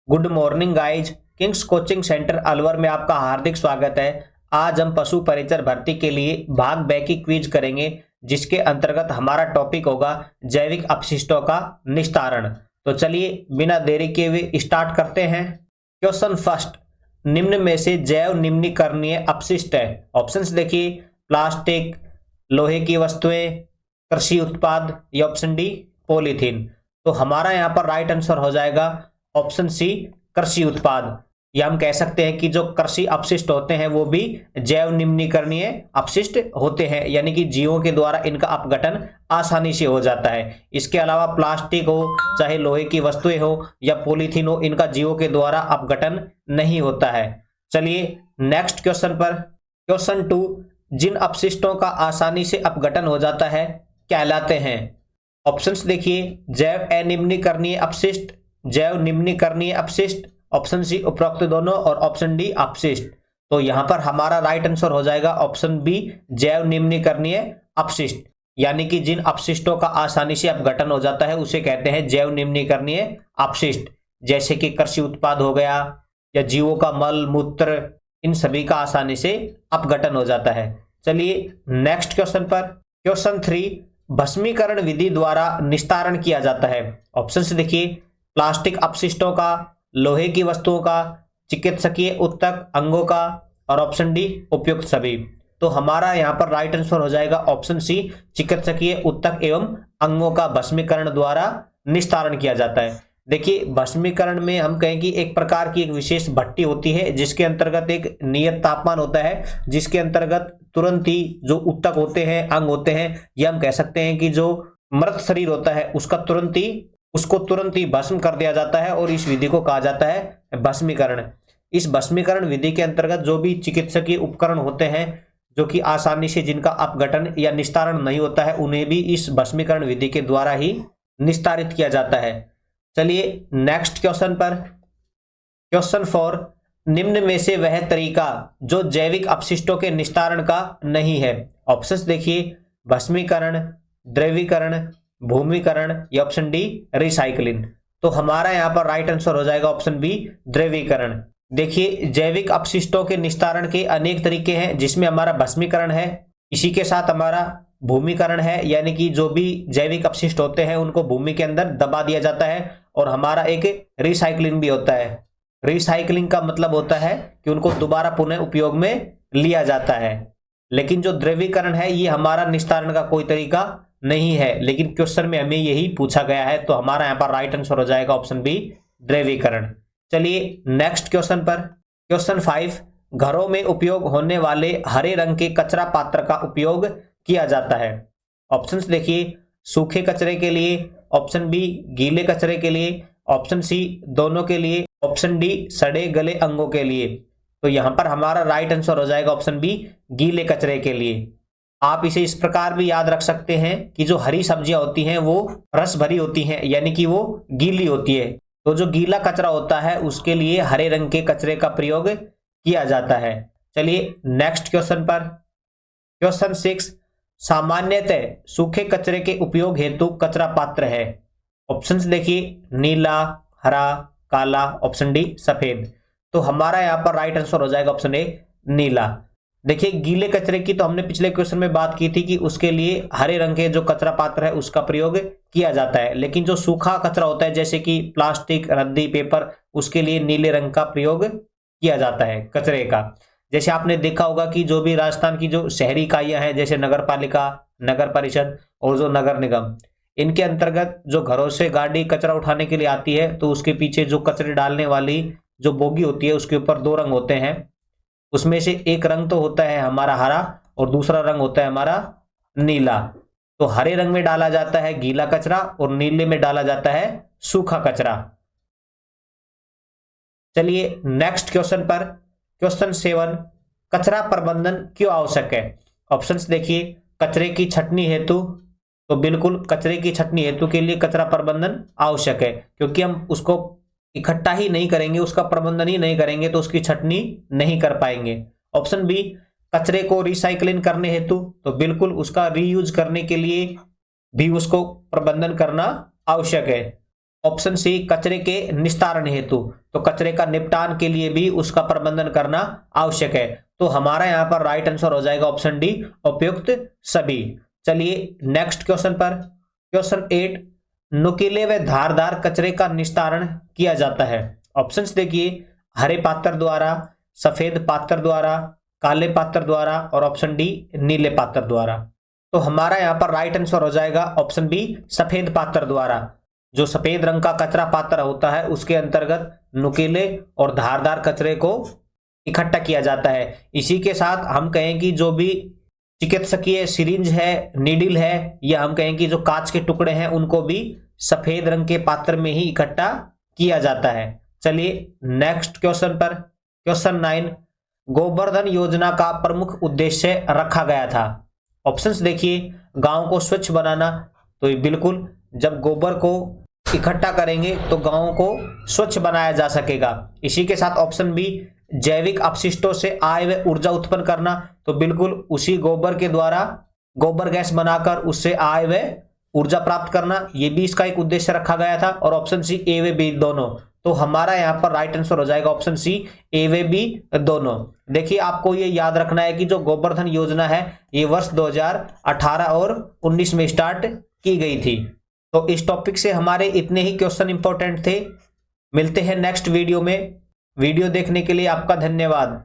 Good morning guys. Kings coaching centre Alwar में आपका हार्दिक स्वागत है। आज हम पशु परिचर भर्ती के लिए भाग बे की क्विज करेंगे, जिसके अंतर्गत हमारा टॉपिक होगा जैविक अपशिष्टों का निस्तारण। तो चलिए बिना देरी के हुए स्टार्ट करते हैं। क्वेश्चन फर्स्ट, निम्न में से जैव निम्नीकरणीय अपशिष्ट है। ऑप्शंस देखिए, प्लास्टिक, लोहे की वस्तुएं, कृषि उत्पाद या ऑप्शन डी पॉलीथीन। तो हमारा यहाँ पर राइट आंसर हो जाएगा ऑप्शन सी कृषि उत्पाद। या हम कह सकते हैं कि जो कृषि अपशिष्ट होते हैं वो भी जैव निम्नीकरणीय अपशिष्ट होते हैं, यानी कि जीवों के द्वारा इनका अपघटन आसानी से हो जाता है। इसके अलावा प्लास्टिक हो, चाहे लोहे की वस्तुएं हो या पॉलीथीन हो, इनका जीवों के द्वारा अपघटन नहीं होता है। चलिए नेक्स्ट क्वेश्चन पर। क्वेश्चन टू, जिन अपशिष्टों का आसानी से अपघटन हो जाता है कहलाते हैं। ऑप्शंस देखिए, जैव अनिम्नीकरणीय अपशिष्ट, जैव निम्नीकरणीय अपशिष्ट, ऑप्शन सी उपरोक्त दोनों और ऑप्शन डी अपशिष्ट। तो यहां पर हमारा राइट आंसर हो जाएगा ऑप्शन बी जैव निम्नीकरणीय अपशिष्ट, यानी कि जिन अपशिष्टों का आसानी से अपघटन हो जाता है उसे कहते हैं जैव निम्नीकरणीय अपशिष्ट। जैसे कि कृषि उत्पाद हो गया या जीवों का मल मूत्र, इन सभी का आसानी से अपघटन हो जाता है। चलिए नेक्स्ट क्वेश्चन पर। क्वेश्चन थ्री, भस्मीकरण विधि द्वारा निस्तारण किया जाता है। ऑप्शंस देखिए, प्लास्टिक अपशिष्टों का, लोहे की वस्तुओं का, चिकित्सकीय उत्तक अंगों का और ऑप्शन डी उपयुक्त सभी। तो हमारा यहाँ पर राइट आंसर हो जाएगा ऑप्शन सी चिकित्सकीय उत्तक एवं अंगों का भस्मीकरण द्वारा निस्तारण किया जाता है। देखिए, भस्मीकरण में हम कहें कि एक प्रकार की एक विशेष भट्टी होती है, जिसके अंतर्गत एक नियत तापमान होता है, जिसके अंतर्गत तुरंत ही जो उत्तक होते हैं, अंग होते हैं, या हम कह सकते हैं कि जो मृत शरीर होता है उसको तुरंत ही भस्म कर दिया जाता है, और इस विधि को कहा जाता है भस्मीकरण। इस भस्मीकरण विधि के अंतर्गत जो भी चिकित्सकीय उपकरण होते हैं, जो कि आसानी से जिनका अपघटन या निस्तारण नहीं होता है, उन्हें भी इस भस्मीकरण विधि के द्वारा ही निस्तारित किया जाता है। चलिए नेक्स्ट क्वेश्चन पर। क्वेश्चन फोर, निम्न में से वह तरीका जो जैविक अपशिष्टों के निस्तारण का नहीं है। ऑप्शंस देखिए, भस्मीकरण, द्रवीकरण, भूमिकरण या ऑप्शन डी रिसाइकलिंग। तो हमारा यहाँ पर राइट आंसर हो जाएगा ऑप्शन बी द्रवीकरण। देखिए, जैविक अपशिष्टों के निस्तारण के अनेक तरीके हैं, जिसमें हमारा भस्मीकरण है, इसी के साथ हमारा भूमिकरण है, यानी कि जो भी जैविक अपशिष्ट होते हैं उनको भूमि के अंदर दबा दिया जाता है, और हमारा एक रिसाइकलिंग भी होता है। रिसाइकलिंग का मतलब होता है कि उनको दोबारा पुनः उपयोग में लिया जाता है। लेकिन जो द्रवीकरण है ये हमारा निस्तारण का कोई तरीका नहीं है, लेकिन क्वेश्चन में हमें यही पूछा गया है, तो हमारा यहाँ पर राइट आंसर हो जाएगा ऑप्शन बी द्रवीकरण। चलिए नेक्स्ट क्वेश्चन पर। क्वेश्चन फाइव, घरों में उपयोग होने वाले हरे रंग के कचरा पात्र का उपयोग किया जाता है। ऑप्शंस देखिए, सूखे कचरे के लिए, ऑप्शन बी गीले कचरे के लिए, ऑप्शन सी दोनों के लिए, ऑप्शन डी सड़े गले अंगों के लिए। तो यहां पर हमारा राइट आंसर हो जाएगा ऑप्शन बी गीले कचरे के लिए। आप इसे इस प्रकार भी याद रख सकते हैं कि जो हरी सब्जियां होती हैं वो रस भरी होती हैं, यानी कि वो गीली होती है। तो जो गीला कचरा होता है उसके लिए हरे रंग के कचरे का प्रयोग किया जाता है। चलिए नेक्स्ट क्वेश्चन पर। क्वेश्चन सिक्स, सामान्यतः सूखे कचरे के उपयोग हेतु कचरा पात्र है। ऑप्शंस देखिए, नीला, हरा, काला, ऑप्शन डी सफेद। तो हमारा यहाँ पर राइट आंसर हो जाएगा ऑप्शन ए नीला। देखिए, गीले कचरे की तो हमने पिछले क्वेश्चन में बात की थी कि उसके लिए हरे रंग के जो कचरा पात्र है उसका प्रयोग किया जाता है, लेकिन जो सूखा कचरा होता है जैसे कि प्लास्टिक, रद्दी, पेपर, उसके लिए नीले रंग का प्रयोग किया जाता है कचरे का। जैसे आपने देखा होगा कि जो भी राजस्थान की जो शहरी इकाइयां हैं, जैसे नगर पालिका, नगर परिषद और जो नगर निगम, इनके अंतर्गत जो घरों से गाड़ी कचरा उठाने के लिए आती है, तो उसके पीछे जो कचरे डालने वाली जो बोगी होती है उसके ऊपर दो रंग होते हैं। उसमें से एक रंग तो होता है हमारा हरा और दूसरा रंग होता है हमारा नीला। तो हरे रंग में डाला जाता है गीला कचरा और नीले में डाला जाता है सूखा कचरा। चलिए नेक्स्ट क्वेश्चन पर। क्वेश्चन सेवन, कचरा प्रबंधन क्यों आवश्यक है। ऑप्शंस देखिए, कचरे की छटनी हेतु, तो बिल्कुल कचरे की छटनी हेतु के लिए कचरा प्रबंधन आवश्यक है, क्योंकि हम उसको इकट्ठा ही नहीं करेंगे, उसका प्रबंधन ही नहीं करेंगे तो उसकी छटनी नहीं कर पाएंगे। ऑप्शन बी, कचरे को रिसाइकलिंग करने हेतु, तो बिल्कुल उसका रीयूज करने के लिए भी उसको प्रबंधन करना आवश्यक है। ऑप्शन सी कचरे के निस्तारण हेतु, तो कचरे का निपटान के लिए भी उसका प्रबंधन करना आवश्यक है। तो हमारा यहाँ पर राइट आंसर हो जाएगा ऑप्शन डी, उपयुक्त सभी। चलिए नेक्स्ट क्वेश्चन पर, क्वेश्चन 8, नुकीले व धारदार कचरे का निस्तारण किया जाता है। ऑप्शंस देखिए, हरे पात्र द्वारा, सफेद पात्र द्वारा, काले पात्र द्वारा और ऑप्शन डी नीले पात्र द्वारा। तो हमारा यहाँ पर राइट आंसर हो जाएगा ऑप्शन बी, सफेद पात्र द्वारा। जो सफेद रंग का कचरा पात्र होता है उसके अंतर्गत नुकीले और धारदार कचरे को इकट्ठा किया जाता है। इसी के साथ हम कहें कि जो भी चिकित्सकीय सिरिंज है, नीडल है, या हम कहें कि जो कांच के टुकड़े हैं उनको भी सफेद रंग के पात्र में ही इकट्ठा किया जाता है। चलिए नेक्स्ट क्वेश्चन पर, क्वेश्चन 9, गोवर्धन योजना का प्रमुख उद्देश्य रखा गया था। ऑप्शंस देखिए, गांव को स्वच्छ बनाना, तो ये बिल्कुल जब गोबर को इकट्ठा करेंगे तो गांव को स्वच्छ बनाया जा सकेगा। इसी के साथ ऑप्शन बी, जैविक अपशिष्टों से आय व ऊर्जा उत्पन्न करना, तो बिल्कुल उसी गोबर के द्वारा गोबर गैस बनाकर उससे आय व ऊर्जा प्राप्त करना, ये भी इसका एक उद्देश्य रखा गया था। और ऑप्शन सी ए व बी दोनों, तो हमारा यहाँ पर राइट आंसर हो जाएगा ऑप्शन सी, ए व बी दोनों। देखिए आपको ये याद रखना है कि जो गोवर्धन योजना है ये वर्ष 2018 और 19 में स्टार्ट की गई थी। तो इस टॉपिक से हमारे इतने ही क्वेश्चन इंपॉर्टेंट थे। मिलते हैं नेक्स्ट वीडियो में। वीडियो देखने के लिए आपका धन्यवाद।